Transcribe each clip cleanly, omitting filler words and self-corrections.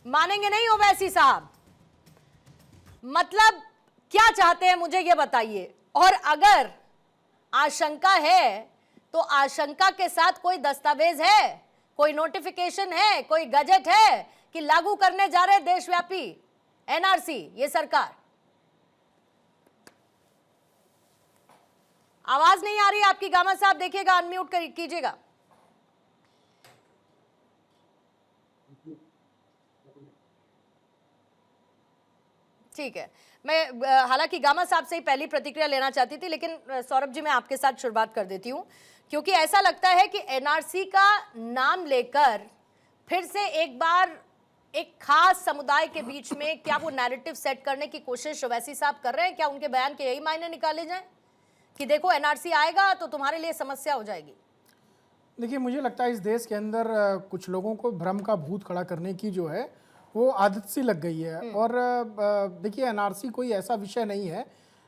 मानेंगे नहीं ओवैसी साहब? मतलब क्या चाहते हैं मुझे ये बताइए। और अगर आशंका है तो आशंका के साथ कोई दस्तावेज है, कोई नोटिफिकेशन है, कोई गजट है कि लागू करने जा रहे देशव्यापी एनआरसी ये सरकार? आवाज नहीं आ रही आपकी गामा साहब, देखिएगा, अनम्यूट कीजिएगा। ठीक है, मैं हालांकि गामा साहब से ही पहली प्रतिक्रिया लेना चाहती थी, लेकिन सौरभ जी मैं आपके साथ शुरुआत कर देती हूं, क्योंकि ऐसा लगता है कि एनआरसी का नाम लेकर फिर से एक बार एक खास समुदाय के बीच में क्या वो नैरेटिव सेट करने की कोशिश ओवैसी साहब कर रहे हैं? क्या उनके बयान के यही मायने निकाले जाएं कि देखो एनआरसी आएगा तो तुम्हारे लिए समस्या हो जाएगी? देखिए, मुझे लगता है इस देश के अंदर कुछ लोगों को भ्रम का भूत खड़ा करने की जो है वो आदत सी लग गई है। और देखिए, एनआरसी कोई ऐसा विषय नहीं है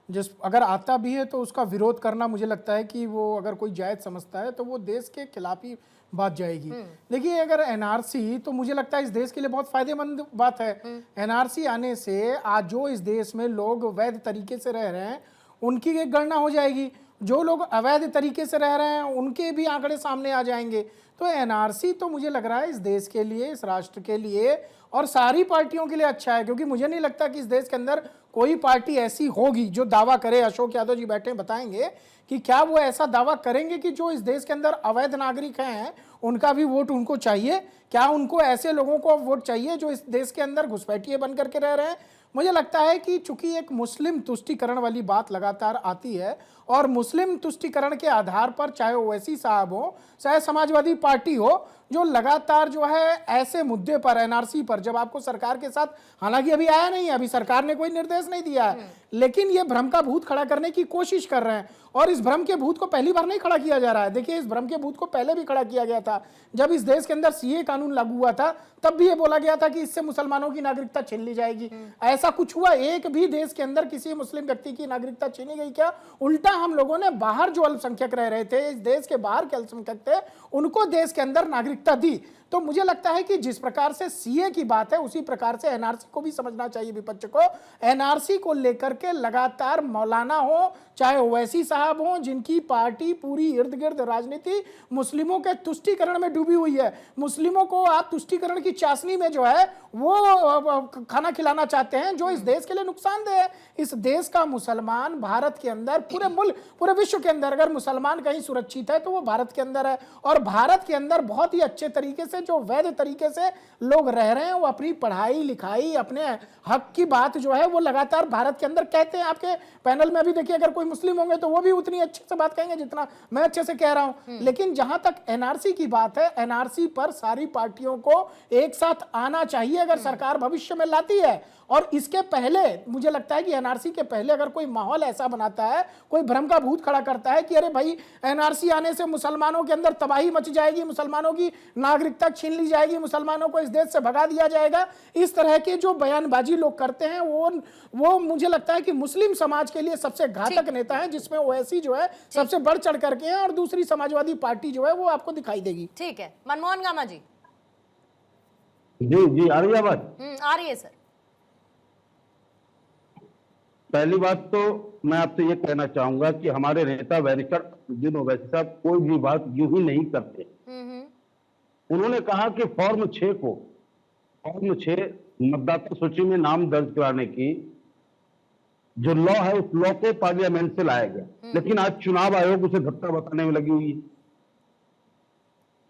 जिस अगर आता भी है तो उसका विरोध करना मुझे लगता है कि वो अगर कोई जायज समझता है तो वो देश के खिलाफ ही बात जाएगी। देखिए, अगर एनआरसी, तो मुझे लगता है इस देश के लिए बहुत फायदेमंद बात है। एनआरसी आने से आज जो इस देश में लोग वैध तरीके से रह रहे हैं उनकी एक गणना हो जाएगी, जो लोग अवैध तरीके से रह रहे हैं उनके भी आंकड़े सामने आ जाएंगे। तो एनआरसी तो मुझे लग रहा है इस देश के लिए, इस राष्ट्र के लिए और सारी पार्टियों के लिए अच्छा है, क्योंकि मुझे नहीं लगता कि इस देश के अंदर कोई पार्टी ऐसी होगी जो दावा करे, अशोक यादव जी बैठे बताएंगे कि क्या वो ऐसा दावा करेंगे कि जो इस देश के अंदर अवैध नागरिक हैं उनका भी वोट उनको चाहिए? क्या उनको ऐसे लोगों को वोट चाहिए जो इस देश के अंदर घुसपैठिए बन करके रह रहे हैं? मुझे लगता है कि चूंकि एक मुस्लिम तुष्टीकरण वाली बात लगातार आती है और मुस्लिम तुष्टीकरण के आधार पर चाहे ओवैसी साहब हो चाहे समाजवादी पार्टी हो, जो लगातार जो है ऐसे मुद्दे पर, एनआरसी पर, जब आपको सरकार के साथ, हालांकि अभी आया नहीं है, अभी सरकार ने कोई निर्देश नहीं दिया है, लेकिन ये भ्रम का भूत खड़ा करने की कोशिश कर रहे हैं। और इस भ्रम के भूत को पहली बार नहीं खड़ा किया जा रहा है। देखिए, इस भ्रम के भूत को पहले भी खड़ा किया गया था। जब इस देश के अंदर सीए कानून लागू हुआ था तब भी ये बोला गया था कि इससे मुसलमानों की नागरिकता छीन ली जाएगी। ऐसा कुछ हुआ? एक भी देश के अंदर किसी मुस्लिम व्यक्ति की नागरिकता छीनी गई क्या? उल्टा हम लोगों ने बाहर जो अल्पसंख्यक रह रहे थे, इस देश के बाहर के अल्पसंख्यक थे, उनको देश के अंदर नागरिकता दी। तो मुझे लगता है कि जिस प्रकार से सीए की बात है उसी प्रकार से एनआरसी को भी समझना चाहिए विपक्ष को। एनआरसी को लेकर के लगातार मौलाना हो चाहे ओवैसी साहब हो, जिनकी पार्टी पूरी इर्द गिर्द राजनीति मुस्लिमों के तुष्टीकरण में डूबी हुई है, मुस्लिमों को आप तुष्टीकरण की चाशनी में जो है वो खाना खिलाना चाहते हैं, जो इस देश के लिए नुकसानदेह है। इस देश का मुसलमान भारत के अंदर, पूरे मुल्क, पूरे विश्व के अंदर अगर मुसलमान कहीं सुरक्षित है तो वो भारत के अंदर है। और भारत के अंदर बहुत ही अच्छे तरीके से, जो वैध तरीके से लोग रह रहे हैं, वो अपनी पढ़ाई लिखाई, अपने हक की बात जो है वो लगातार भारत के अंदर कहते हैं। आपके पैनल में अभी देखिए, अगर कोई मुस्लिम होंगे तो वो भी उतनी अच्छे से बात कहेंगे जितना मैं अच्छे से कह रहा हूं। लेकिन जहां तक एनआरसी की बात है, एनआरसी पर सारी पार्टियों को एक साथ आना चाहिए अगर सरकार भविष्य में लाती है। और इसके पहले मुझे लगता है कि एनआरसी के पहले अगर कोई माहौल ऐसा बनाता है, कोई भ्रम का भूत खड़ा करता है कि अरे भाई एनआरसी आने से मुसलमानों के अंदर तबाही मच जाएगी, मुसलमानों की नागरिकता छीन ली जाएगी, मुसलमानों को इस देश से भगा दिया जाएगा, इस तरह के जो बयानबाजी लोग करते हैं वो मुझे लगता है कि मुस्लिम समाज के लिए सबसे घातक नेता है, जिसमें ओवैसी जो है सबसे बढ़ चढ़ करके है और दूसरी समाजवादी पार्टी जो है वो आपको दिखाई देगी। ठीक है, मनमोहन गामा जी। जी आ रही है आवाज? आ रही है सर। पहली बात तो मैं आपसे ये कहना चाहूंगा कि हमारे नेता बैरिस्टर असदुद्दीन ओवैसी साहब कोई भी बात यूं ही नहीं करते। उन्होंने कहा कि फॉर्म 6 मतदाता सूची में नाम दर्ज कराने की जो लॉ है उस लॉ को पार्लियामेंट से लाया गया, लेकिन आज चुनाव आयोग उसे धक्का बताने में लगी हुई है।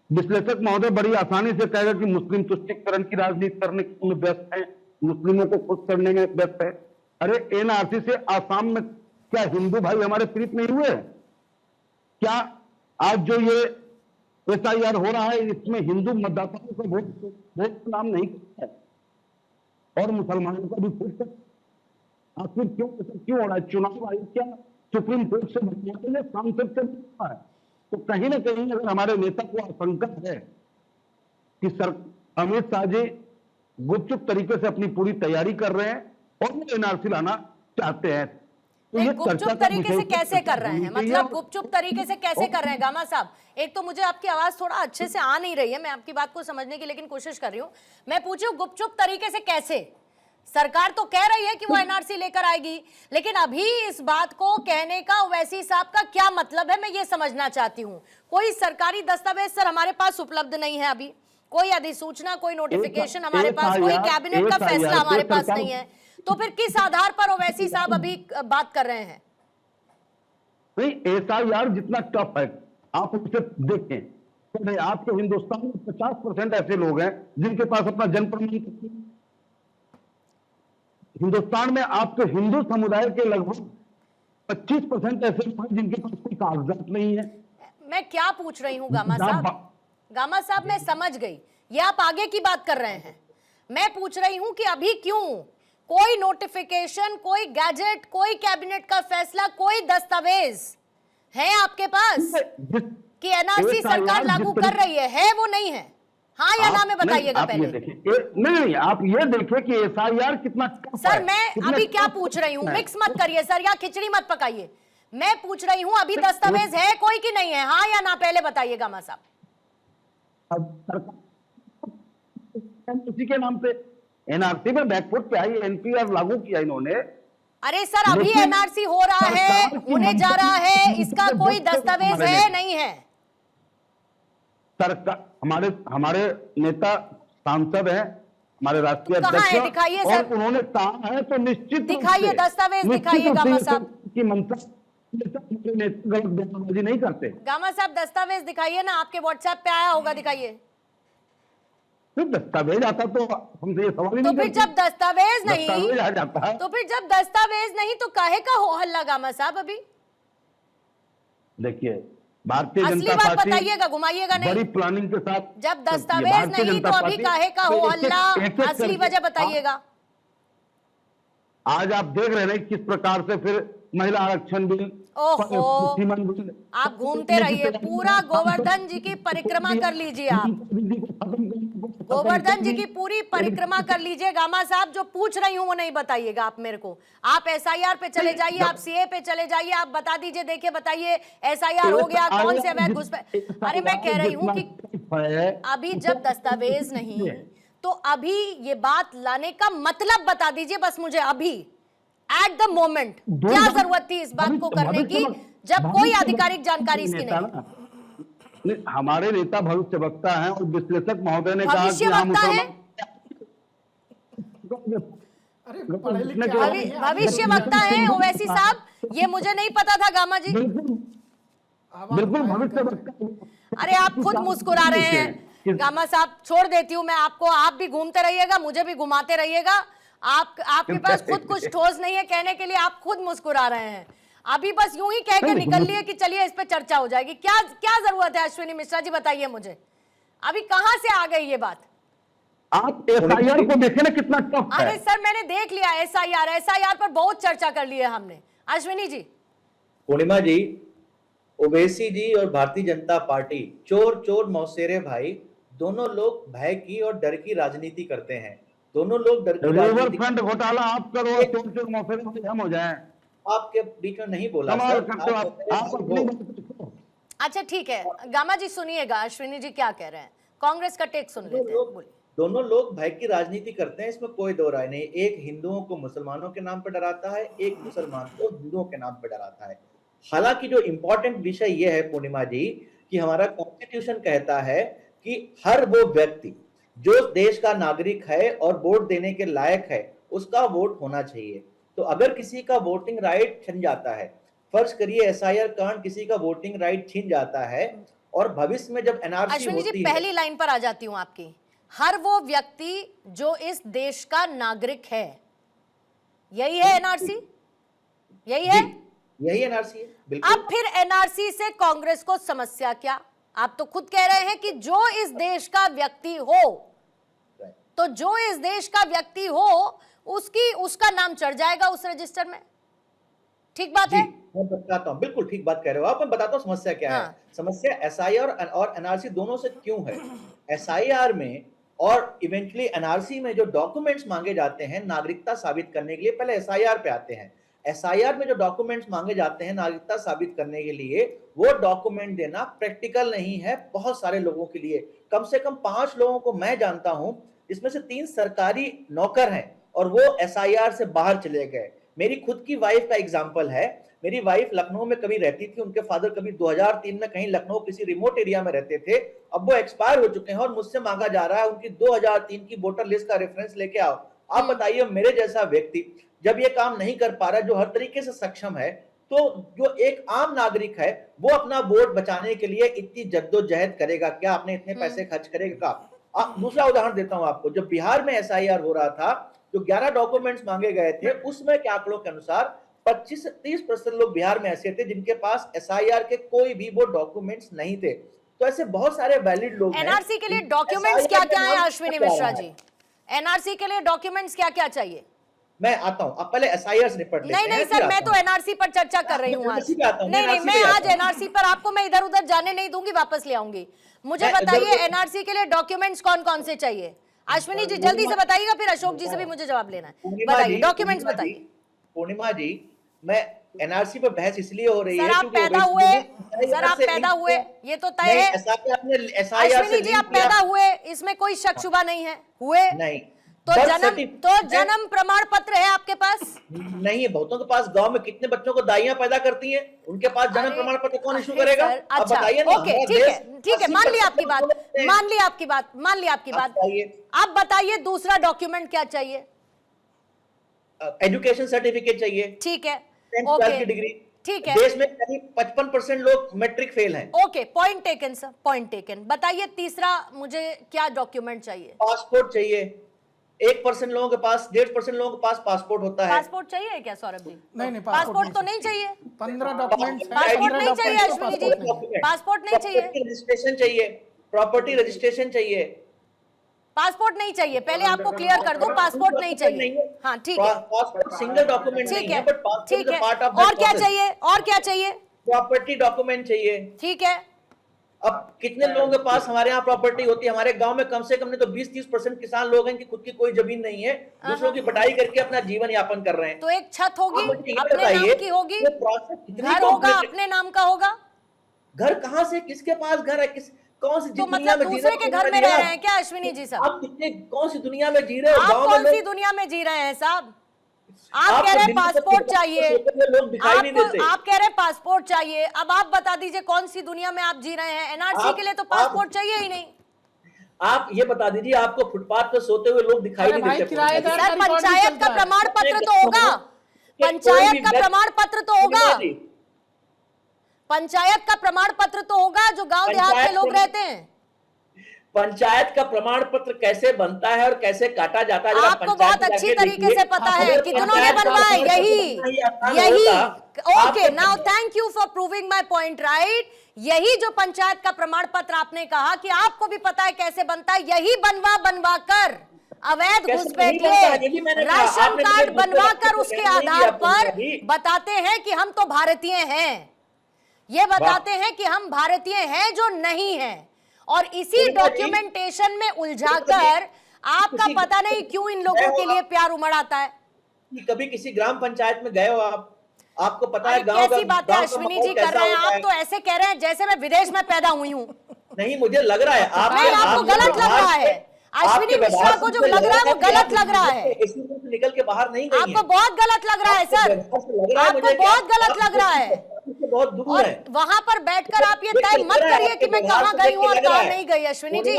विश्लेषक महोदय बड़ी आसानी से कहेगा कि मुस्लिम तुष्टीकरण की राजनीति करने में व्यस्त है, मुस्लिमों को खुश करने में व्यस्त है। अरे एनआरसी से आसाम में क्या हिंदू भाई हमारे पीड़ित नहीं हुए? क्या आज जो ये एसआईआर हो रहा है इसमें हिंदू मतदाताओं का वोट नाम नहीं है और मुसलमानों का भी वोट? आखिर क्यों हो रहा है? चुनाव आयोग क्या सुप्रीम कोर्ट से बनवाते हैं, सांसद से बनवा है? तो कहीं ना कहीं अगर हमारे नेता को आशंका है कि सर अमित शाह जी गुपचुप तरीके से अपनी पूरी तैयारी कर रहे हैं और वो एनआरसी लाना चाहते हैं, तो नहीं, ये गुपचुप चर्चा का तरीके से विषय कैसे कर रहे हैं? होनी चाहिए। मतलब गुपचुप तरीके से कैसे कर रहे हैं गामा साहब? एक तो मुझे आपकी आवाज थोड़ा अच्छे से आ नहीं रही है, मैं आपकी बात को समझने की लेकिन कोशिश कर रही हूँ। मैं पूछी हूँ गुपचुप तरीके से कैसे? सरकार तो कह रही है कि वो एनआरसी लेकर आएगी, लेकिन अभी इस बात को कहने का ओवैसी साहब का क्या मतलब है, मैं ये समझना चाहती हूँ। कोई सरकारी दस्तावेज सर हमारे पास उपलब्ध नहीं है अभी, कोई अधिसूचना, कोई नोटिफिकेशन हमारे पास, कोई कैबिनेट का फैसला हमारे पास नहीं है, तो फिर किस आधार पर ओवैसी साहब अभी बात कर रहे हैं? नहीं, एसआईआर जितना टफ है आप उसे देखें, तो नहीं, आपके हिंदुस्तान में 50% ऐसे लोग हैं जिनके पास अपना जन्म प्रमाण पत्र है। हिंदुस्तान में आपके हिंदू समुदाय के लगभग 25% ऐसे लोग हैं जिनके पास कोई कागजात नहीं है। मैं क्या पूछ रही हूँ गामा साहब? गामा साहब मैं समझ गई, ये आप आगे की बात कर रहे हैं। मैं पूछ रही हूँ कि अभी क्यों कोई नोटिफिकेशन, कोई गैजेट, कोई कैबिनेट का फैसला, कोई दस्तावेज है आपके पास कि एनआरसी सरकार लागू कर रही है वो नहीं है? हाँ या ना में बताइएगा पहले। नहीं, आप ये देखिए कि एसआईआर कितना टफ सर है, मैं कितना अभी क्या टफ पूछ रही हूँ, है। मिक्स मत करिए सर, या खिचड़ी मत पकाइए। मैं पूछ रही हूँ अभी दस्तावेज है कोई कि नहीं है? हाँ या ना पहले बताइए गामा साहब। अब सरकार उसी के नाम पे एनआरसी में बैकफुट पे आई, एनपीआर लागू किया इन्होंने। अरे सर अभी लेकिन एनआरसी हो रहा है, सरकार की होने जा रहा है, मंशा इसका से कोई बच्चे दस्तावेज हमारे है लिए। नहीं है? सरकार, हमारे नेता सांसद हैं, हमारे राष्ट्रीय कहाँ अध्यक्ष है? दिखाइए और सर। उन्होंने कहा है तो निश्चित रूप दिखाइए से- दस्तावेज, निश्चित दिखाइए रूप से गामा इस साहब। तरह की मंशा गलत बयानबाजी नहीं करते। गामा साहब दस्तावेज दिखाइए ना, आपके व्हाट्सएप पे आया होगा, दिखाइए। फिर दस्तावेज आता तो हमसे ये सवाल ही तो नहीं फिर करते। जब दस्तावेज दस्तावेज नहीं, आ जाता है। तो फिर जब दस्तावेज नहीं तो काहे का हो हल्ला गामा साहब? अभी देखिए, भारतीय असली जनता बात पार्टी बताइएगा, घुमाइएगा बड़ी नहीं। प्लानिंग के साथ जब चलती है। दस्तावेज भारतीय नहीं जनता तो अभी पार्टी काहे का हो एक-एक- हल्ला? एक-एक असली करके- वजह बताइएगा। आज आप देख रहे हैं किस प्रकार से फिर महिला आरक्षण बिल, ओहो, सीमन बिल, आप घूमते रहिए, पूरा गोवर्धन जी की परिक्रमा कर लीजिए आप। गोवर्धन जी की पूरी परिक्रमा कर लीजिए गामा साहब, जो पूछ रही हूं वो नहीं बताइएगा आप मेरे को। आप एसआईआर पे चले जाइए, आप सीए पे चले जाइए, आप बता दीजिए, देखिए बताइए एसआईआर हो गया, कौन से अवैध घुसपैठ। अरे मैं कह रही हूं कि अभी जब दस्तावेज नहीं, तो अभी ये बात लाने का मतलब बता दीजिए बस मुझे, अभी एट द मोमेंट क्या जरूरत थी इस बात को करने की जब कोई आधिकारिक जानकारी इसकी नहीं? हमारे नेता भविष्य वक्ता हैं और विश्लेषक महोदय ने कहा कि भविष्य हम वक्ता है? अरे पढ़े लिखे भवि- आदमी हैं, भविष्य वक्ता है ओवैसी साहब? ये मुझे नहीं पता था गामा जी। बिल्कुल भविष्य वक्ता। अरे आप खुद मुस्कुरा रहे हैं गामा साहब, छोड़ देती हूँ मैं आपको, आप भी घूमते रहिएगा, मुझे भी घुमाते रहिएगा। आपके पास खुद कुछ ठोस नहीं है कहने के लिए, आप खुद मुस्कुरा रहे हैं। अभी बस यूं ही कह के निकल लिए कि चलिए इस पे चर्चा हो जाएगी। क्या क्या जरूरत है अश्विनी मिश्रा जी, बताइए मुझे, अभी कहां से आ गई ये बात? आप एसआईआर को देखें ना कितना टफ है। अरे सर मैंने देख लिया एसआईआर पर बहुत चर्चा कर ली है हमने। अश्विनी जी। पूर्णिमा जी, ओवैसी जी और भारतीय जनता पार्टी चोर चोर मौसेरे भाई, दोनों लोग भय की और डर की राजनीति करते हैं। दोनों लोग डर की रिवर राजनीति फ्रंट घोटाला आप करो और चोर चोर मौसम में हम हो जाएं। आपके बीच में नहीं बोला कमाल सर। करते हो आप अपनी बात करो। अच्छा ठीक है गामा जी, सुनिएगा अश्विनी जी क्या कह रहे हैं, कांग्रेस का टेक सुन लेते हैं, बोलिए। दोनों लोग भय की राजनीति करते हैं, इसमें कोई दो राय नहीं। एक हिंदुओं को मुसलमानों के नाम पर डराता है, एक मुसलमान को हिंदुओं के नाम पर डराता है। हालांकि जो इम्पोर्टेंट विषय ये है पूर्णिमा जी कि हमारा कॉन्स्टिट्यूशन कहता है कि हर वो व्यक्ति जो देश का नागरिक है और वोट देने के लायक है उसका वोट होना चाहिए। तो अगर किसी का वोटिंग राइट छिन जाता है, फर्ज करिए एसआईआर कारण किसी का वोटिंग राइट छिन जाता है और भविष्य में जब एनआरसी अश्विनी जी होती है, पहली लाइन पर आ जाती हूं आपकी, हर वो व्यक्ति जो इस देश का नागरिक है, यही है एनआरसी, यही है? यही एनआरसी है बिल्कुल। अब फिर एनआरसी से कांग्रेस को समस्या क्या? आप तो खुद कह रहे हैं कि जो इस देश का व्यक्ति हो, तो जो इस देश का व्यक्ति हो उसका नाम चढ़ जाएगा उस रजिस्टर में, ठीक बात है? मैं बताता हूँ, बिल्कुल ठीक बात कह रहे हो आप। मैं बताता हूँ समस्या क्या है। समस्या एसआईआर और एनआरसी दोनों से क्यों है। एसआईआर में और इवेंचुअली एनआरसी में जो डॉक्यूमेंट्स मांगे जाते हैं नागरिकता साबित करने के लिए, पहले एसआईआर पे आते हैं। एसआईआर में जो डॉक्यूमेंट्स मांगे जाते हैं नागरिकता साबित करने के लिए, वो डॉक्यूमेंट देना प्रैक्टिकल नहीं है बहुत सारे लोगों के लिए। कम से कम 5 लोगों को मैं जानता हूं, इसमें से 3 सरकारी नौकर हैं और वो एसआईआर से बाहर चले गए। मेरी खुद की वाइफ का एग्जाम्पल है। मेरी वाइफ लखनऊ में कभी रहती थी, उनके फादर कभी 2003 में कहीं लखनऊ किसी रिमोट एरिया में रहते थे, अब वो एक्सपायर हो चुके हैं और मुझसे मांगा जा रहा है उनकी 2003 की वोटर लिस्ट का रेफरेंस लेके आओ। आप बताइए, मेरे जैसा व्यक्ति जब ये काम नहीं कर पा रहा, जो हर तरीके से सक्षम है, तो जो एक आम नागरिक है वो अपना वोट बचाने के लिए इतनी जद्दोजहद करेगा क्या? आपने इतने पैसे खर्च करेगा क्या? दूसरा उदाहरण देता हूं आपको, जब बिहार में एसआईआर हो रहा था, जो 11 डॉक्यूमेंट्स मांगे गए थे, उसमें के आंकड़ों के अनुसार 25 से 30% लोग बिहार में ऐसे थे जिनके पास एसआईआर के कोई भी वो डॉक्यूमेंट्स नहीं थे। तो ऐसे बहुत सारे वैलिड लोग हैं। एनआरसी के लिए डॉक्यूमेंट्स क्या क्या है अश्विनी मिश्रा जी? एनआरसी के लिए डॉक्यूमेंट्स क्या क्या चाहिए? मैं आता हूं, आप पहले एसआईआर से निपट लेते हैं। नहीं सर, मैं तो एनआरसी पर चर्चा कर रही हूँ आज। नहीं, मैं आज एनआरसी पर आपको मैं इधर उधर जाने नहीं दूंगी, वापस ले आऊंगी। मुझे बताइए एनआरसी के लिए डॉक्यूमेंट्स कौन कौन से चाहिए? अश्विनी जी जल्दी से बताइएगा, फिर अशोक जी से भी मुझे जवाब लेना है। बताइए डॉक्यूमेंट्स बताइए। पूर्णिमा जी, मैं एनआरसी पर बहस इसलिए हो रही है सर आप पैदा हुए, सर आप पैदा हुए, ये तो तय है। अश्विनी जी आप पैदा हुए, इसमें कोई शक शुबा नहीं है। हुए नहीं तो जन्म प्रमाण पत्र है आपके पास? नहीं है। बहुतों के पास गांव में कितने बच्चों को दाइयां पैदा करती हैं, उनके पास जन्म प्रमाण पत्र कौन इशू करेगा? अच्छा, बताइए ओके, ठीक है, मान लिया आपकी बात, मान लिया आपकी बात। आप बताइए दूसरा डॉक्यूमेंट क्या चाहिए? एजुकेशन सर्टिफिकेट चाहिए। ठीक है, 10th की डिग्री। ठीक है। देश में करीब 55% लोग मैट्रिक फेल हैं। Okay, point taken sir, point taken. बताइए तीसरा मुझे क्या डॉक्यूमेंट चाहिए? पासपोर्ट चाहिए। 1% लोगों के पास, 1.5% लोगों के पास पासपोर्ट होता है। पासपोर्ट चाहिए क्या सौरभ जी? नहीं, पासपोर्ट तो नहीं चाहिए। 15 डॉक्यूमेंट्स, पासपोर्ट नहीं चाहिए अश्विनी जी, पासपोर्ट नहीं चाहिए। रजिस्ट्रेशन चाहिए, प्रॉपर्टी रजिस्ट्रेशन चाहिए। पासपोर्ट नहीं चाहिए, पहले आपको क्लियर कर दूं, पासपोर्ट नहीं चाहिए। हाँ ठीक है, पासपोर्ट सिंगल डॉक्यूमेंट नहीं है, बट ठीक है। और क्या चाहिए? और क्या चाहिए? प्रॉपर्टी डॉक्यूमेंट चाहिए। ठीक है। अब कितने लोगों के पास हमारे यहाँ प्रॉपर्टी होती है? हमारे गांव में कम से कम नहीं तो 20-30% किसान लोग हैं कि खुद की कोई जमीन नहीं है, दूसरों की बटाई करके अपना जीवन यापन कर रहे हैं। तो एक छत होगी अपने नाम की होगी, घर होगा अपने नाम का होगा। घर कहाँ से, किसके पास घर है? कौन सी तो मतलब दूसरे के घर में रह रहे हैं क्या अश्विनी जी साहब? आप कितने, कौन सी दुनिया में जी रहे हो? आप कौन सी दुनिया में जी रहे हैं साहब? आप कह रहे हैं पासपोर्ट चाहिए, आप कह रहे हैं पासपोर्ट चाहिए। अब आप बता दीजिए कौन सी दुनिया में आप जी रहे हैं? एनआरसी के लिए तो पासपोर्ट चाहिए ही नहीं। आप ये बता दीजिए, आपको फुटपाथ पर सोते हुए लोग दिखाई नहीं देते? सर पंचायत का प्रमाण पत्र तो होगा, पंचायत का प्रमाण पत्र तो होगा, पंचायत का प्रमाण पत्र तो होगा जो गांव देहात के लोग रहते हैं। पंचायत का प्रमाण पत्र कैसे बनता है और कैसे काटा जाता है आपको बहुत अच्छी तरीके से पता है, कितनों ने बनवाए? यही okay, now thank you for proving my point right. यही जो पंचायत का प्रमाण पत्र आपने कहा कि आपको भी पता है कैसे बनता है, यही बनवा कर अवैध घुसपैठिए राशन कार्ड बनवा कर उसके आधार पर बताते हैं कि हम तो भारतीय हैं, ये बताते हैं कि हम भारतीय हैं जो नहीं हैं। और इसी डॉक्यूमेंटेशन में उलझाकर आपका पता नहीं क्यों इन लोगों के लिए प्यार उमड़ आता है। कभी किसी ग्राम पंचायत में गए हो आप? आपको पता है गांव कैसी बातें अश्विनी जी कर रहे हैं? आप तो ऐसे कह रहे हैं जैसे मैं विदेश में पैदा हुई हूँ। नहीं, मुझे लग रहा है आपको गलत लग रहा है। अश्विनी मिश्रा को जो लग रहा है वो गलत लग रहा है। निकल के बाहर नहीं गई आपको बहुत गलत लग रहा है सर, आपको बहुत गलत लग रहा है। बहुत दुख और वहां पर बैठकर आप ये तय मत करिए कि मैं कहाँ गई हूँ और कहाँ नहीं गई। अश्विनी जी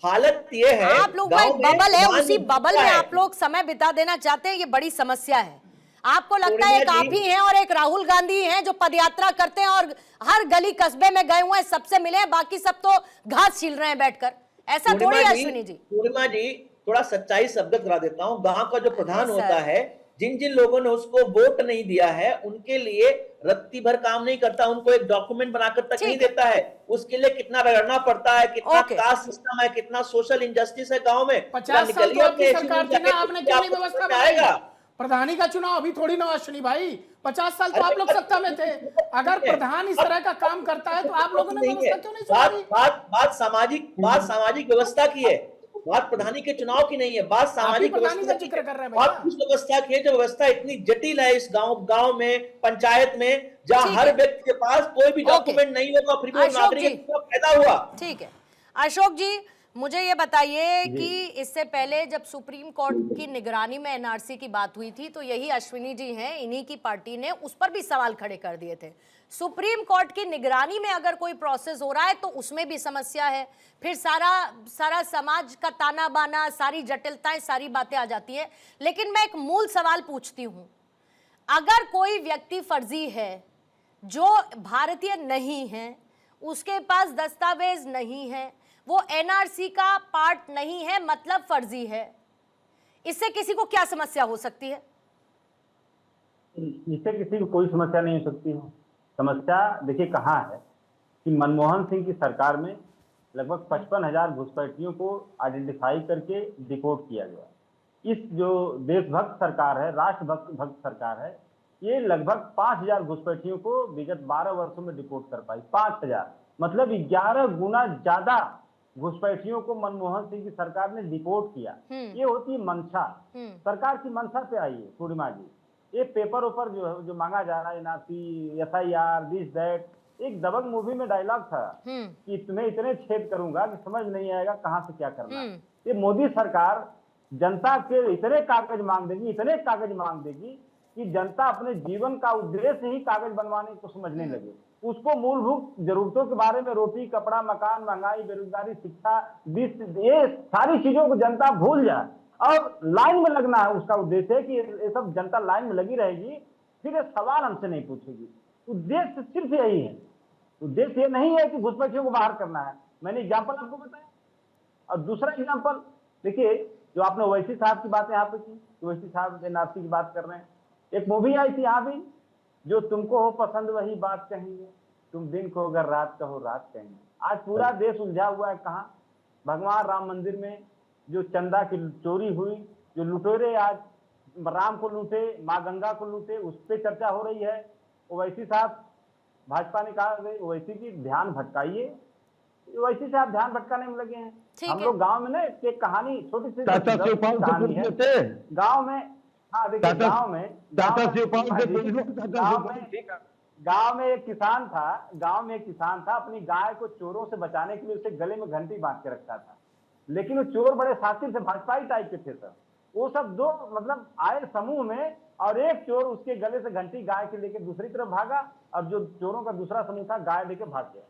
हालत ये है, आप लोग एक बबल है, उसी बबल में आप लोग समय बिता देना चाहते हैं, ये बड़ी समस्या है। आपको लगता है एक आप ही हैं और एक राहुल गांधी हैं जो पदयात्रा करते हैं और हर गली कस्बे में गए हुए हैं, सबसे मिले हैं, बाकी सब तो घास छील रहे हैं बैठकर। ऐसा थोड़ी है अश्विनी जी। पूर्णिमा जी, थोड़ा सच्चाई से अवगत करा देता हूँ। गांव का जो प्रधान होता है, जिन जिन लोगों ने उसको वोट नहीं दिया है उनके लिए रत्ती भर काम नहीं करता, उनको एक डॉक्यूमेंट बनाकर तक नहीं देता है। उसके लिए कितना रगड़ना पड़ता है, कितना कास्ट सिस्टम है, कितना सोशल इंजस्टिस है गांव में। 50 साल तो आपकी सरकार थी ना, आपने क्यों नहीं व्यवस्था बनाएगा? प्रधानी का चुनाव अभी थोड़ी ना अश्विनी भाई, 50 साल तो आप लोग सत्ता में थे। अगर प्रधान इस तरह का काम करता है तो आप लोगों ने व्यवस्था क्यों नहीं सुधारी? बात सामाजिक व्यवस्था की है। बात प्रधानी के चुनाव की नहीं है, बात सामाजिक प्रधानी व्यवस्था का की जिक्र है। कर रहे हैं और भैया। उस व्यवस्था की है जो व्यवस्था इतनी जटिल है इस गांव में, पंचायत में, जहां ठीक हर है। व्यक्ति के पास कोई भी ओके। डॉक्यूमेंट नहीं होगा, फिर भी वो अशोक नागरिक जी, है, तो पैदा हुआ। ठीक है। अशोक जी, मुझे ये बताइए जी। कि इससे पहले जब सुप्रीम कोर्ट की निगरानी में एनआरसी की बात हुई थी तो यही अश्विनी जी हैं, इन्हीं की पार्टी ने उस पर भी सवाल खड़े कर दिए थे। सुप्रीम कोर्ट की निगरानी में अगर कोई प्रोसेस हो रहा है तो उसमें भी समस्या है, फिर सारा समाज का ताना बाना, सारी जटिलताएं, सारी बातें आ जाती है। लेकिन मैं एक मूल सवाल पूछती हूं, अगर कोई व्यक्ति फर्जी है जो भारतीय नहीं है, उसके पास दस्तावेज नहीं है, वो एनआरसी का पार्ट नहीं है, मतलब फर्जी है, इससे किसी को क्या समस्या हो सकती है? इससे किसी को कोई समस्या नहीं हो सकती है। समस्या देखिए कहाँ है कि मनमोहन सिंह की सरकार में लगभग 55,000 घुसपैठियों को आइडेंटिफाई करके डिपोर्ट किया गया। इस जो देशभक्त सरकार है, राष्ट्रभक्त सरकार है, ये लगभग 5,000 घुसपैठियों को विगत 12 वर्षों में डिपोर्ट कर पाई। 5,000 मतलब 11 गुना ज्यादा घुसपैठियों को मनमोहन सिंह की सरकार ने डिपोर्ट किया। ये होती है मंशा, सरकार की मंशा पे आई है पूर्णिमा जी। ये पेपर ऊपर जो मांगा जा रहा है, एनआरसी, एसआईआर, दिस दैट, एक दबंग मूवी में डायलॉग था कि तुम्हें इतने छेद करूंगा कि समझ नहीं आएगा कहां से क्या करना है। ये मोदी सरकार जनता के इतने कागज मांग देगी, इतने कागज मांग देगी कि जनता अपने जीवन का उद्देश्य ही कागज बनवाने को समझने लगे। उसको मूलभूत जरूरतों के बारे में, रोटी, कपड़ा, मकान, महंगाई, बेरोजगारी, शिक्षा, ये सारी चीजों को जनता भूल जाए और लाइन में लगना है। उसका उद्देश्य है कि ये सब जनता लाइन में लगी रहेगी, फिर ये सवाल हमसे नहीं पूछेगी। उद्देश्य सिर्फ यही है। उद्देश्य ये नहीं है कि घुसपैठियों को बाहर करना है। मैंने एग्जाम्पल आपको बताया। और दूसरा एग्जाम्पल देखिए, जो आपने ओवैसी साहब की बात यहाँ पे की, ओवैसी साहब एनआरसी की बात कर रहे हैं। एक मूवी आई थी यहाँ भी, जो तुमको हो पसंद वही बात कहेंगे, तुम दिन को अगर रात कहो रात कहेंगे। आज पूरा देश उलझा हुआ है। कहाँ? भगवान राम मंदिर में जो चंदा की चोरी हुई, जो लुटेरे आज राम को लूटे, माँ गंगा को लूटे, उस पर चर्चा हो रही है। ओवैसी साहब, भाजपा ने कहा ओवैसी की ध्यान भटकाइए, ओवैसी से आप ध्यान भटकाने में लगे हैं। हम लोग गांव में ना एक कहानी, छोटी सी कहानी है गांव में। हाँ देखिए, गांव में एक किसान था, अपनी गाय को चोरों से बचाने के लिए उसे गले में घंटी बांध के रखता था। लेकिन वो चोर बड़े शातिर से भाजपाई टाइप के थे सर। वो सब दो मतलब आए समूह में, और एक चोर उसके गले से घंटी गाय के लेके दूसरी तरफ भागा, और जो चोरों का दूसरा समूह था गाय लेके भाग गया।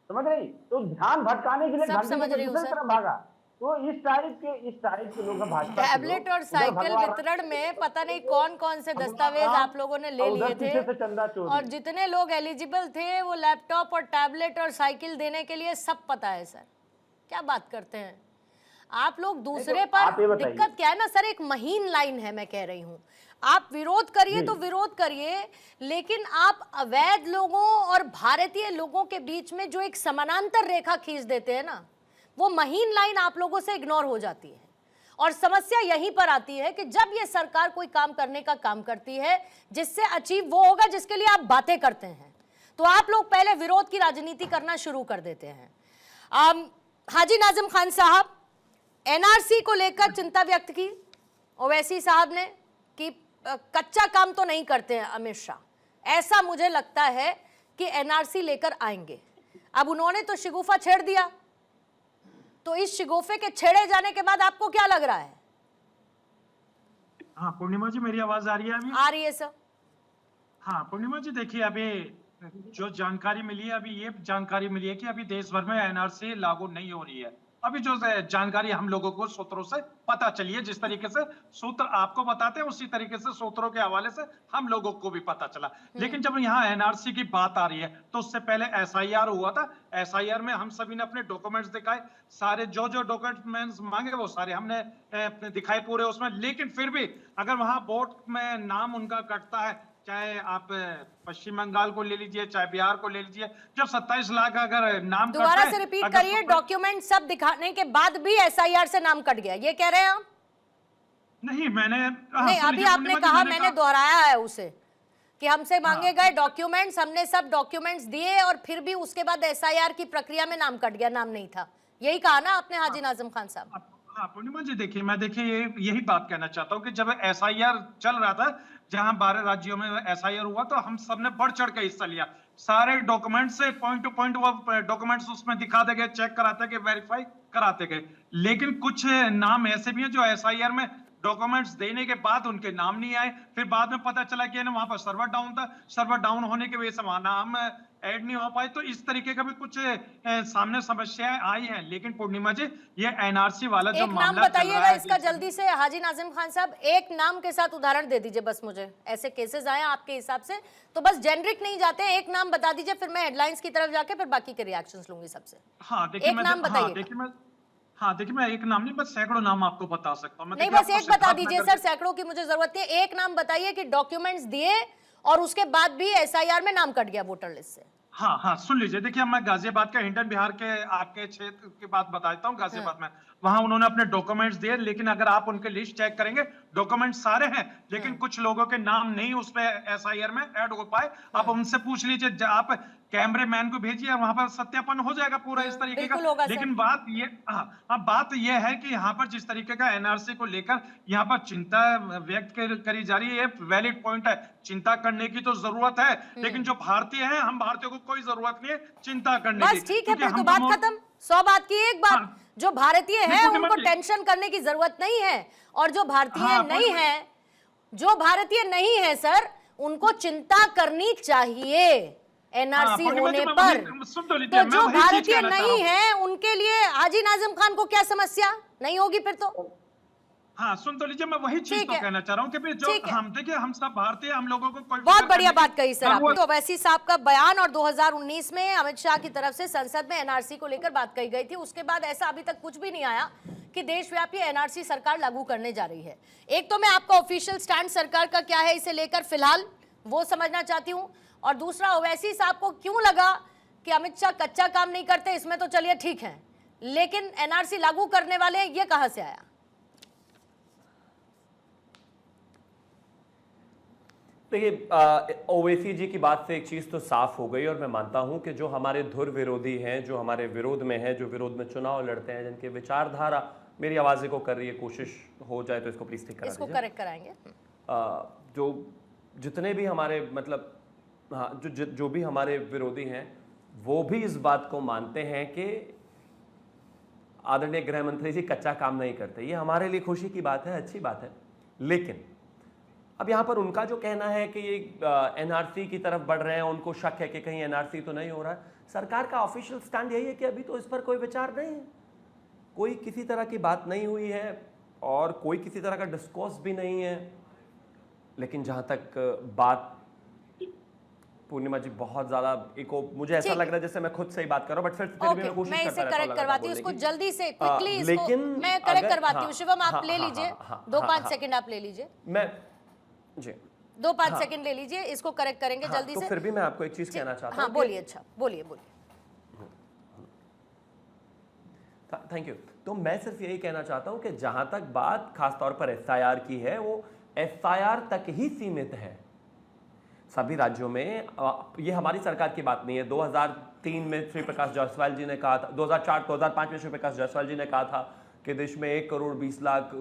समझ रही? तो ध्यान भटकाने के लिए घंटी लेके दूसरी तरफ भागा। तो इस टाइप के लोग भाजपा, टैबलेट और साइकिल वितरण में पता नहीं कौन कौन से दस्तावेज आप लोगों ने ले लिए थे, और जितने लोग एलिजिबल थे वो लैपटॉप और टैबलेट और साइकिल देने के लिए सब पता है सर। क्या बात करते हैं आप लोग दूसरे पर। दिक्कत क्या है ना सर, एक महीन लाइन है। मैं कह रही हूं आप विरोध करिए तो विरोध करिए, लेकिन आप अवैध लोगों और भारतीय लोगों के बीच में जो एक समानांतर रेखा खींच देते हैं ना, वो महीन लाइन आप लोगों से इग्नोर हो जाती है। और समस्या यहीं पर आती है कि जब ये सरकार कोई काम करने का काम करती है जिससे अचीव वो होगा जिसके लिए आप बातें करते हैं, तो आप लोग पहले विरोध की राजनीति करना शुरू कर देते हैं। हाजी नाजिम खान साहब, एनआरसी को लेकर चिंता व्यक्त की ओवैसी साहब ने कि कच्चा काम तो नहीं करते हैं अमित शाह, ऐसा मुझे लगता है कि एनआरसी लेकर आएंगे। अब उन्होंने तो शिगुफा छेड़ दिया, तो इस शिगुफे के छेड़े जाने के बाद आपको क्या लग रहा है? हाँ पूर्णिमा जी, मेरी आवाज आ रही है अभी? आ रही है सर। हाँ पूर्णिमा जी, देखिए अभी जो जानकारी मिली है, अभी ये जानकारी मिली है कि अभी देश भर में एनआरसी लागू नहीं हो रही है। अभी जो जानकारी हम लोगों को सूत्रों से पता चली है, जिस तरीके से सूत्र आपको बताते हैं उसी तरीके से सूत्रों के हवाले से हम लोगों को भी पता चला। लेकिन जब यहाँ एनआरसी की बात आ रही है तो उससे पहले एसआईआर हुआ था। एसआईआर में हम सभी ने अपने डॉक्यूमेंट्स दिखाए, सारे जो डॉक्यूमेंट्स मांगे वो सारे हमने दिखाए पूरे उसमें। लेकिन फिर भी अगर वहां वोट में नाम उनका कटता है, चाहे आप पश्चिम बंगाल को ले लीजिए, चाहे बिहार को ले लीजिए, जब 27 लाख अगर नाम दोबारा से रिपीट करिए, डॉक्यूमेंट सब दिखाने के बाद भी एसआईआर से नाम कट गया, ये कह रहे हैं आप? नहीं, मैंने नहीं, अभी आपने कहा, मैंने दोहराया है उसे कि हमसे मांगे गए डॉक्यूमेंट्स, हमने सब डॉक्यूमेंट्स दिए और फिर भी उसके बाद एसआईआर की प्रक्रिया में नाम कट गया, नाम नहीं था, यही कहा ना आपने हाजी नाजिम खान साहब? हाँ पूर्णिमा जी देखिए, मैं यही बात कहना चाहता हूँ कि जब एसआईआर चल रहा था, जहां 12 राज्यों में एसआईआर हुआ, तो हम सबने बढ़ चढ़ के हिस्सा लिया। सारे डॉक्यूमेंट्स से पॉइंट टू पॉइंट वो डॉक्यूमेंट्स उसमें दिखाते गए, चेक कराते गए, वेरीफाई कराते गए। लेकिन कुछ नाम ऐसे भी हैं जो एसआईआर में डॉक्यूमेंट्स देने के बाद उनके नाम नहीं आए, फिर बाद में पता चला कि वहां पर सर्वर डाउन था, सर्वर डाउन होने की वजह से वहां नाम ऐड नहीं हो पाए। तो इस तरीके का भी कुछ सामने समस्याएं आई हैं। लेकिन पूर्णिमा जी, ये एनआरसी वाला जो एक नाम मामला चल रहा बताइएगा है, इसका जल्दी से, हाजी नाजिम खान साहब, एक नाम के साथ उदाहरण दे दीजिए बस मुझे। ऐसे केसेस आए आपके हिसाब से तो बस जेनरिक नहीं जाते, एक नाम बता दीजिए, फिर मैं हेडलाइंस की तरफ जाके फिर बाकी के रिएक्शंस लूंगी सबसे। हाँ देखिए, एक नाम बताइए। देखिए मैं एक नाम नहीं, बस सैकड़ों नाम आपको बता सकता हूँ। नहीं, बस एक बता दीजिए सर, सैकड़ों की मुझे जरूरत है। एक नाम बताइए कि डॉक्यूमेंट्स दिए और उसके बाद भी एसआईआर में नाम कट गया वोटर लिस्ट से। हाँ सुन लीजिए। देखिए मैं गाजियाबाद का, हिंडन बिहार के आपके क्षेत्र की बात बताता हूँ। गाजियाबाद में वहां उन्होंने अपने डॉक्यूमेंट्स दिए, लेकिन अगर आप उनके लिस्ट चेक करेंगे, डॉक्यूमेंट्स सारे हैं, लेकिन कुछ लोगों के नाम नहीं उस पे एसआईआर में ऐड हो पाए। आप उनसे पूछ लीजिए, आप कैमरे मैन को भेजिए, वहां पर सत्यापन हो जाएगा पूरा इस तरीके का। लेकिन बात ये है कि यहाँ पर जिस तरीके का एनआरसी को लेकर यहाँ पर चिंता व्यक्त करी जा रही है, वैलिड पॉइंट है। चिंता करने की तो जरूरत है, लेकिन जो भारतीय हैं, हम भारतीयों को कोई जरूरत नहीं है चिंता करने की। बस ठीक है, फिर तो बात खत्म। 100 बात की एक बात, जो भारतीय है उनको टेंशन करने की जरूरत नहीं है, और जो भारतीय नहीं है, जो भारतीय नहीं है सर, उनको चिंता करनी चाहिए एनआरसी होने पर। तो जो भारतीय नहीं है उनके लिए हाजी नाजिम खान को क्या समस्या नहीं होगी फिर तो? हाँ सुन तो लीजिए, मैं वही चीज तो कहना चाह रहा हूँ कि जो हम देखिए, हम सब भारतीय, हम लोगों को कोई बहुत बढ़िया बात कही सर आपने। तो ओवैसी साहब का बयान और 2019 में अमित शाह की तरफ से संसद में एनआरसी को लेकर बात कही गई थी, उसके बाद ऐसा अभी तक कुछ भी नहीं आया कि देशव्यापी एनआरसी सरकार लागू करने जा रही है। एक तो मैं आपका ऑफिशियल स्टैंड सरकार का क्या है इसे लेकर फिलहाल वो समझना चाहती हूँ, और दूसरा ओवैसी साहब को क्यों लगा कि अमित शाह कच्चा काम नहीं करते, इसमें तो चलिए ठीक है, लेकिन एनआरसी लागू करने वाले ये कहां से आया? देखिए, ओवैसी जी की बात से एक चीज तो साफ हो गई, और मैं मानता हूं कि जो हमारे धुर विरोधी हैं, जो हमारे विरोध में हैं, जो विरोध में चुनाव लड़ते हैं, जिनके विचारधारा मेरी आवाज़ को कर रही है, कोशिश हो जाए तो इसको प्लीज ठीक करा दीजिए। इसको करेक्ट कराएंगे। जो जितने भी हमारे मतलब जो भी हमारे विरोधी हैं, वो भी इस बात को मानते हैं कि आदरणीय गृह मंत्री जी कच्चा काम नहीं करते। ये हमारे लिए खुशी की बात है, अच्छी बात है। लेकिन अब यहाँ पर उनका जो कहना है कि ये एनआरसी की तरफ बढ़ रहे हैं, उनको शक है कि कहीं एनआरसी तो नहीं हो रहा है। सरकार का ऑफिशियल स्टैंड यही है कि अभी तो इस पर कोई विचार नहीं है, कोई किसी तरह की बात नहीं हुई है, और कोई किसी तरह का डिस्कोर्स भी नहीं है। लेकिन जहाँ तक बात पूर्णिमा जी बहुत ज्यादा मुझे ऐसा लग रहा है जैसे मैं खुद से ही बात कर रहा हूं, बट फिर भी मैं कोशिश करता रहता हूं। मैं इसे करेक्ट करवाती हूं, इसको जल्दी से क्विकली इसको मैं करेक्ट करवाती हूं। शिवम आप ले लीजिए 2-5 सेकंड, आप ले लीजिए, मैं जी 2-5 सेकंड ले लीजिए, इसको करेक्ट करेंगे जल्दी से। तो फिर भी मैं आपको एक चीज कहना चाहता हूं। हाँ बोलिए। अच्छा बोलिए। Thank you. तो मैं सिर्फ यही कहना चाहता हूं कि जहां तक बात खासतौर पर एसआईआर की है, वो एसआईआर तक ही सीमित है सभी राज्यों में। ये हमारी सरकार की बात नहीं है। 2003 में श्री प्रकाश जायसवाल जी ने कहा था, 2005 में श्री प्रकाश जायसवाल जी ने कहा था कि देश में 1 करोड़ 20 लाख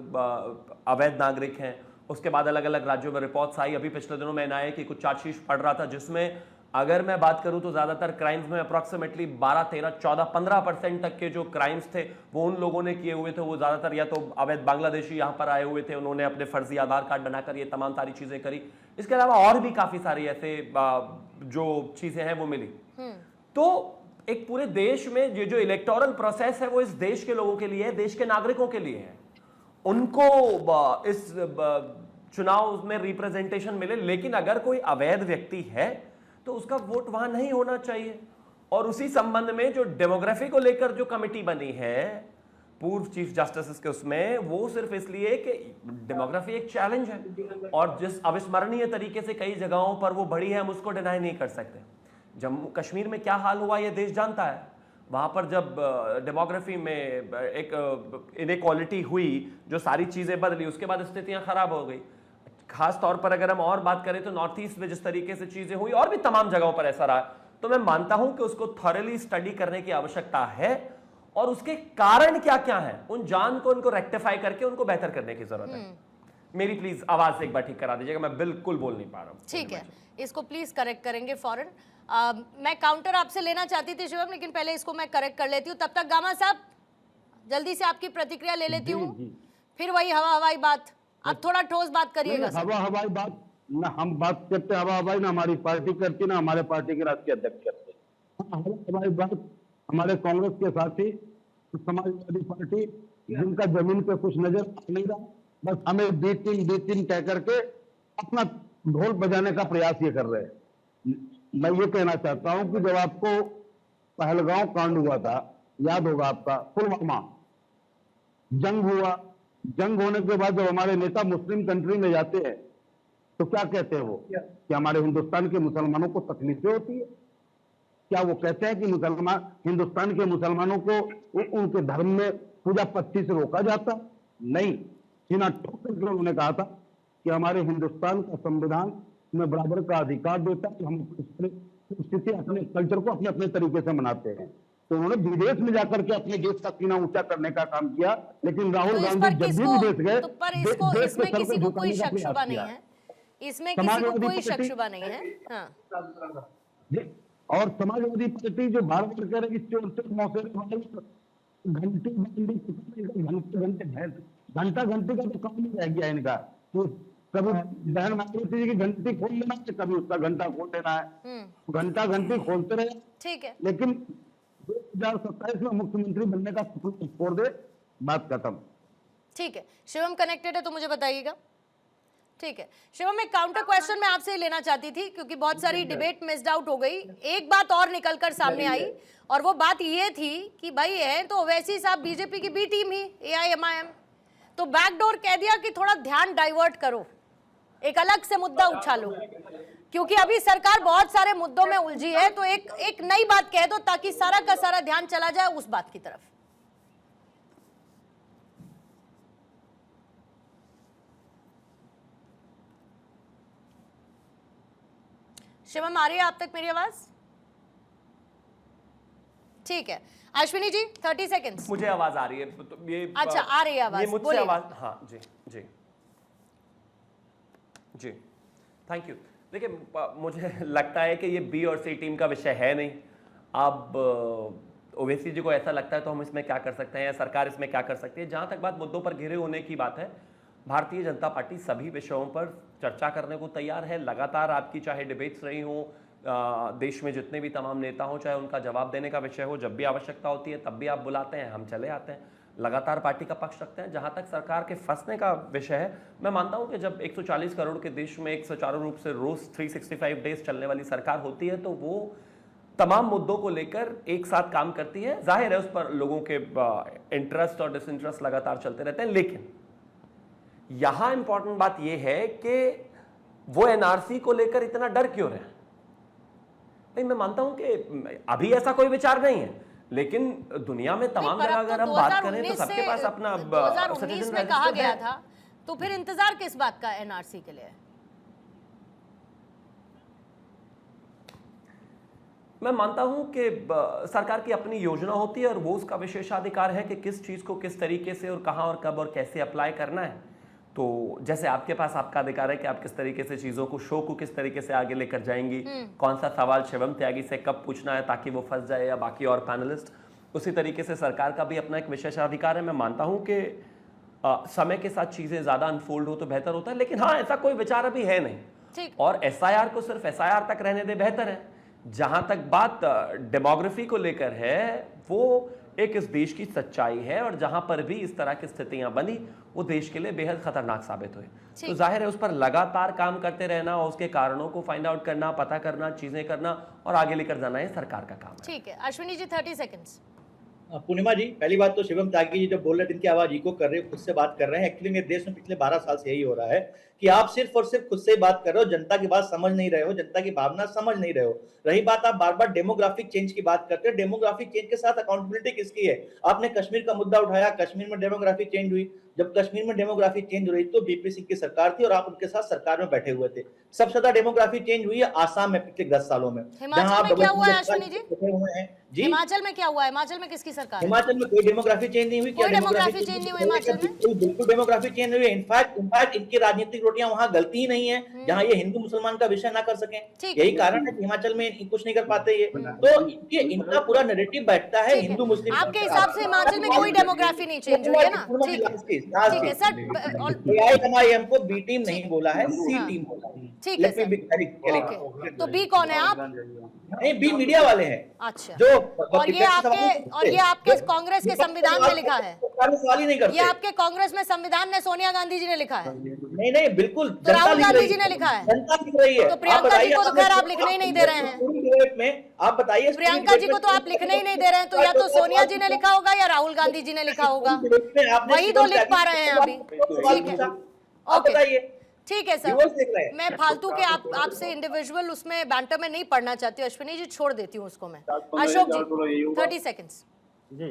अवैध नागरिक हैं। उसके बाद अलग अलग राज्यों में रिपोर्ट्स आई। अभी पिछले दिनों में एनआईए की कुछ चार्जशीट पढ़ रहा था, जिसमें अगर मैं बात करूं तो ज्यादातर क्राइम्स में अप्रॉक्सीमेटली 12, 13, 14, 15% तक के जो क्राइम्स थे वो उन लोगों ने किए हुए थे। वो ज्यादातर या तो अवैध बांग्लादेशी यहाँ पर आए हुए थे, उन्होंने अपने फर्जी आधार कार्ड बनाकर ये तमाम सारी चीजें करी। इसके अलावा और भी काफी सारी ऐसे जो चीजें हैं वो मिली। तो एक पूरे देश में ये जो इलेक्टोरल प्रोसेस है वो इस देश के लोगों के लिए है, देश के नागरिकों के लिए है। उनको इस चुनाव में रिप्रेजेंटेशन मिले, लेकिन अगर कोई अवैध व्यक्ति है तो उसका वोट वहां नहीं होना चाहिए। और उसी संबंध में जो डेमोग्राफी को लेकर जो कमेटी बनी है पूर्व चीफ जस्टिस के, उसमें वो सिर्फ इसलिए कि डेमोग्राफी एक चैलेंज है और जिस अविस्मरणीय तरीके से कई जगहों पर वो बढ़ी है, हम उसको डिनाई नहीं कर सकते। जम्मू कश्मीर में क्या हाल हुआ ये देश जानता है। वहां पर जब डेमोग्राफी में एक इनइक्वालिटी हुई, जो सारी चीजें बदली, उसके बाद स्थितियां खराब हो गई। खास तौर पर अगर हम और बात करें तो नॉर्थ ईस्ट में जिस तरीके से चीजें हुई, और भी तमाम जगहों पर ऐसा रहा, तो मैं मानता हूं कि उसको थॉरली स्टडी करने की आवश्यकता है और उसके कारण क्या क्या है, उन जान को उनको रेक्टिफाई करके उनको बेहतर करने की जरूरत है। मेरी प्लीज आवाज एक बार ठीक करा दीजिएगा, मैं बिल्कुल बोल नहीं पा रहा हूं। ठीक है, इसको प्लीज करेक्ट करेंगे फौरन। मैं काउंटर आपसे लेना चाहती थी शिवम, लेकिन पहले इसको मैं करेक्ट कर लेती हूँ। तब तक गामा साहब जल्दी से आपकी प्रतिक्रिया ले लेती हूँ, फिर वही हवा हवाई बात। आप थोड़ा ठोस बात करिएगा सर। हवा हवाई बात ना हम बात करते, हवा हवाई ना हमारी पार्टी करती, ना हमारे पार्टी के राष्ट्रीय अध्यक्ष करते। हवा हवाई बात हमारे कांग्रेस के साथी, समाजवादी पार्टी, जिनका जमीन पे कुछ नजर नहीं रहा, बस हमें बी टीम कह करके अपना ढोल बजाने का प्रयास ये कर रहे हैं। मैं ये कहना चाहता हूं कि जब आपको पहलगांव कांड हुआ था, याद होगा आपका, पुलवामा जंग हुआ, जंग होने के बाद जब हमारे नेता मुस्लिम कंट्री में जाते हैं तो क्या कहते हैं वो, कि हमारे हिंदुस्तान के मुसलमानों को तकलीफें होती है? क्या वो कहते हैं कि मुसलमान, हिंदुस्तान के मुसलमानों को उनके धर्म में पूजा पत्ती से रोका जाता? नहीं, सीना ठोक करके उन्होंने कहा था कि हमारे हिंदुस्तान का संविधान में बराबर का अधिकार देता है, हम स्थिति अपने कल्चर को अपने अपने तरीके से मनाते हैं। तो उन्होंने विदेश में जाकर के अपने देश का सीना ऊंचा करने का काम किया, लेकिन राहुल गांधी जब भी विदेश गए, तो पर इसको इसमें किसी को कोई शक शुबा नहीं है, इसमें किसी को कोई शक शुबा नहीं है। हाँ। और समाजवादी पार्टी जो बार बार कह रही घंटा घंटे का तो काम नहीं रह गया इनका। तो कभी बहन मायावती जी की घंटी खोल लेना है, कभी उसका घंटा खोल देना है, घंटा घंटी खोलते रहे। ठीक है, लेकिन 2027 में मुख्यमंत्री बनने का सपना छोड़ दे, बात खत्म। ठीक है, शिवम कनेक्टेड है तो मुझे बताइएगा। ठीक है शिवम, एक काउंटर क्वेश्चन मैं आपसे लेना चाहती थी क्योंकि बहुत सारी डिबेट मिस्ड आउट हो गई। एक बात और निकलकर सामने आई और वो बात ये थी कि भाई है तो ओवैसी साहब बीजेपी की बी टीम ही AIMIM, तो बैकडोर कह दिया कि थोड़ा ध्यान डाइवर्ट करो, एक अलग से मुद्दा उछालो, क्योंकि अभी सरकार बहुत सारे मुद्दों में उलझी है, तो एक नई बात कह दो ताकि सारा का सारा ध्यान चला जाए उस बात की तरफ। शिवम, आ रही है आप तक मेरी आवाज? ठीक है, अश्विनी जी 30 सेकंड्स। मुझे आवाज आ रही है तो ये अच्छा आ रही है आवाज, ये मुझसे आवाज, हाँ जी जी जी, थैंक यू। देखिए मुझे लगता है कि ये बी और सी टीम का विषय है नहीं। अब ओवैसी जी को ऐसा लगता है तो हम इसमें क्या कर सकते हैं या सरकार इसमें क्या कर सकती है। जहां तक बात मुद्दों पर घिरे होने की बात है, भारतीय जनता पार्टी सभी विषयों पर चर्चा करने को तैयार है। लगातार आपकी चाहे डिबेट्स रही हो, देश में जितने भी तमाम नेता हों, चाहे उनका जवाब देने का विषय हो, जब भी आवश्यकता होती है तब भी आप बुलाते हैं, हम चले आते हैं, लगातार पार्टी का पक्ष रखते हैं। जहां तक सरकार के फंसने का विषय है, मैं मानता हूं कि जब 140 करोड़ के देश में एक सुचारू रूप से रोज 365 डेज चलने वाली सरकार होती है तो वो तमाम मुद्दों को लेकर एक साथ काम करती है। जाहिर है उस पर लोगों के इंटरेस्ट और डिसइंटरेस्ट लगातार चलते रहते हैं, लेकिन यहां इंपॉर्टेंट बात यह है कि वो एनआरसी को लेकर इतना डर क्यों रहे? नहीं, मैं मानता हूं कि अभी ऐसा कोई विचार नहीं है, लेकिन दुनिया में तमाम जगह अगर हम बात करें तो सबके पास अपना 2019 में कहा गया था, तो फिर इंतजार किस बात का एनआरसी के लिए? मैं मानता हूं कि सरकार की अपनी योजना होती है और वो उसका विशेषाधिकार है कि किस चीज को किस तरीके से और कहां और कब और कैसे अप्लाई करना है। तो जैसे आपके पास आपका अधिकार है कि आप किस तरीके से चीजों को, शो को किस तरीके से आगे लेकर जाएंगी, कौन सा सवाल शिवम त्यागी से कब पूछना है ताकि वो फंस जाए या बाकी और पैनलिस्ट, उसी तरीके से सरकार का भी अपना एक विशेषाधिकार है। मैं मानता हूं कि समय के साथ चीजें ज्यादा अनफोल्ड हो तो बेहतर होता है, लेकिन हाँ ऐसा कोई विचार अभी है नहीं। और एसआईआर को सिर्फ एसआईआर तक रहने दे, बेहतर है। जहां तक बात डेमोग्राफी को लेकर है, वो एक इस देश की सच्चाई है और जहां पर भी इस तरह की स्थितियां बनी वो देश के लिए बेहद खतरनाक साबित हुई। तो जाहिर है उस पर लगातार काम करते रहना और उसके कारणों को फाइंड आउट करना, पता करना, चीजें करना और आगे लेकर जाना ये सरकार का काम है। ठीक है, अश्विनी जी 30 सेकंड्स। पूर्णिमा जी, पहली बात तो शिवम त्यागी जी जब बोल रहे थे इनकी आवाज इको कर रहे हो, खुद से बात कर रहे हैं। एक्चुअली मेरे देश में पिछले 12 साल से यही हो रहा है कि आप सिर्फ और सिर्फ खुद से ही बात कर रहे हो, जनता की बात समझ नहीं रहे हो, जनता की भावना समझ नहीं रहे हो। रही बात, आप बार बार डेमोग्राफिक चेंज की बात करते हो, डेमोग्राफिक चेंज के साथ अकाउंटेबिलिटी किसकी है? आपने कश्मीर का मुद्दा उठाया, कश्मीर में डेमोग्राफिक चेंज हुई, जब कश्मीर में डेमोग्राफी चेंज हो रही तो बीपी सिंह की सरकार थी और आप उनके साथ सरकार में बैठे हुए थे। सबसे ज्यादा डेमोग्राफी चेंज हुई है आसाम में पिछले 10 सालों में। हिमाचल में क्या हुआ है अश्विनी जी? बैठे हुए हैं जी। हिमाचल में क्या हुआ है? हिमाचल में किसकी सरकार है? हिमाचल में कोई डेमोग्राफी चेंज नहीं हुई। कोई डेमोग्राफी चेंज नहीं हुई हिमाचल में? बिल्कुल डेमोग्राफी चेंज हुई है। इनफैक्ट इनकी राजनीतिक रोटियां वहां गलती ही नहीं है जहां ये हिंदू मुसलमान का विषय ना कर सकें। ठीक। यही कारण है कि हिमाचल में कुछ नहीं कर पाते ये। तो इनका पूरा नैरेटिव बैठता है ठीक है। हिंदू मुस्लिम। आपके हिसाब से हिमाचल में कोई डेमोग्राफी नहीं चेंज हुई है ना? ठीक है, ठीक है सर। एआईएमआईएम को बी टीम नहीं बोला है, सी टीम बोला है। ठीक है Let me be very clear. Okay, तो बी कौन है आप? नहीं, बी मीडिया वाले हैं अच्छा, जो और ये आपके कांग्रेस के संविधान में लिखा है? सवाल ही नहीं करते। ये आपके कांग्रेस में संविधान ने सोनिया गांधी जी ने लिखा है? नहीं बिल्कुल तो राहुल गांधी जी ने लिखा है? जनता लिख रही है। तो प्रियंका जी को तो खैर आप लिखने ही नहीं दे रहे हैं। पूरी डिबेट में आप बताइए। प्रियंका जी को तो आप लिखने ही नहीं दे रहे हैं, तो या तो सोनिया जी ने लिखा होगा या राहुल गांधी जी ने लिखा होगा, वही तो लिख पा रहे हैं अभी। ठीक है, ओके, बताइए। ठीक है व्यूअर्स देख रहे सर। हैं। मैं फालतू के आपसे इंडिविजुअल उसमें बैंटर में नहीं पढ़ना चाहती हूँ अश्विनी जी, छोड़ देती हूँ उसको मैं। अशोक जी 30 सेकंड्स। जी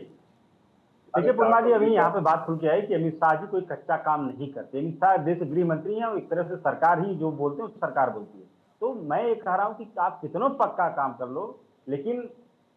देखिए पूर्णिमा जी, अभी यहाँ पे बात खुल के आई कि अमित शाह जी कोई कच्चा काम नहीं करते। अमित शाह देश गृह मंत्री हैं और एक तरह से सरकार ही जो बोलते हैं सरकार बोलती है। तो मैं ये कह रहा हूँ कि आप कितना पक्का काम कर लो, लेकिन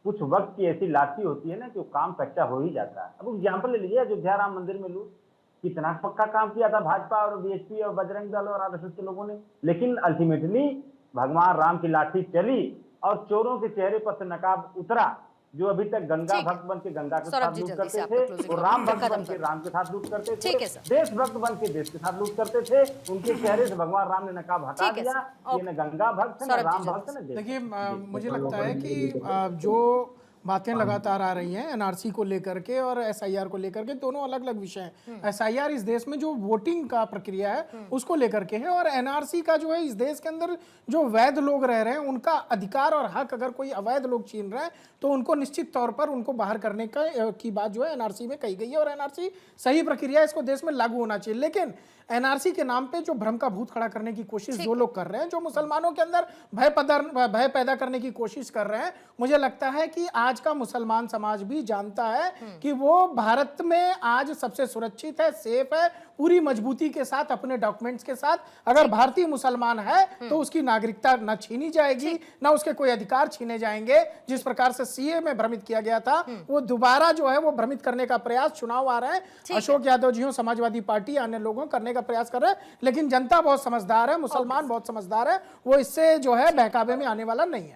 कुछ वक्त की ऐसी लाठी होती है ना कि वो काम कच्चा हो ही जाता है। अब एग्जाम्पल ले लीजिए, अयोध्या राम मंदिर में लूट कितना पक्का काम किया था भाजपा और बीएसपी और बजरंग दल और आरएसएस के लोगों ने, लेकिन अल्टीमेटली भगवान राम की लाठी चली और चोरों के चेहरे पर से नकाब उतरा। जो अभी तक गंगा भक्त बन के गंगा के साथ लूट करते थे, और राम भक्त बन के राम के साथ लूट करते थे, देश भक्त बन के देश के साथ लूट करते थे, उनके चेहरे से भगवान राम ने नकाब हटा दिया। ये न गंगा भक्त है, न राम भक्त है, न देश। देखिए मुझे लगता है कि जो बातें लगातार आ रही हैं एनआरसी को लेकर के और एसआईआर को लेकर के, दोनों अलग अलग विषय हैं। एसआईआर इस देश में जो वोटिंग का प्रक्रिया है उसको लेकर के है, और एनआरसी का जो है इस देश के अंदर जो वैध लोग रह रहे हैं उनका अधिकार और हक अगर कोई अवैध लोग छीन रहे हैं तो उनको निश्चित तौर पर उनको बाहर करने की बात जो है एनआरसी में कही गई है। और एनआरसी सही प्रक्रिया, इसको देश में लागू होना चाहिए। लेकिन एनआरसी के नाम पे जो भ्रम का भूत खड़ा करने की कोशिश जो लोग कर रहे हैं, जो मुसलमानों के अंदर भय पैदा करने की कोशिश कर रहे हैं, मुझे लगता है कि आज का मुसलमान समाज भी जानता है कि वो भारत में आज सबसे सुरक्षित है, सेफ है, पूरी मजबूती के साथ अपने डॉक्यूमेंट्स के साथ। अगर भारतीय मुसलमान है तो उसकी नागरिकता न छीनी जाएगी, ना उसके कोई अधिकार छीने जाएंगे। जिस प्रकार से सीए में भ्रमित किया गया था, वो दोबारा जो है वो भ्रमित करने का प्रयास चुनाव आ रहे हैं अशोक यादव जी हो, समाजवादी पार्टी, अन्य लोगों करने का प्रयास कर रहे हैं। लेकिन जनता बहुत समझदार है, मुसलमान बहुत समझदार है, वो इससे जो है बहकावे में आने वाला नहीं है।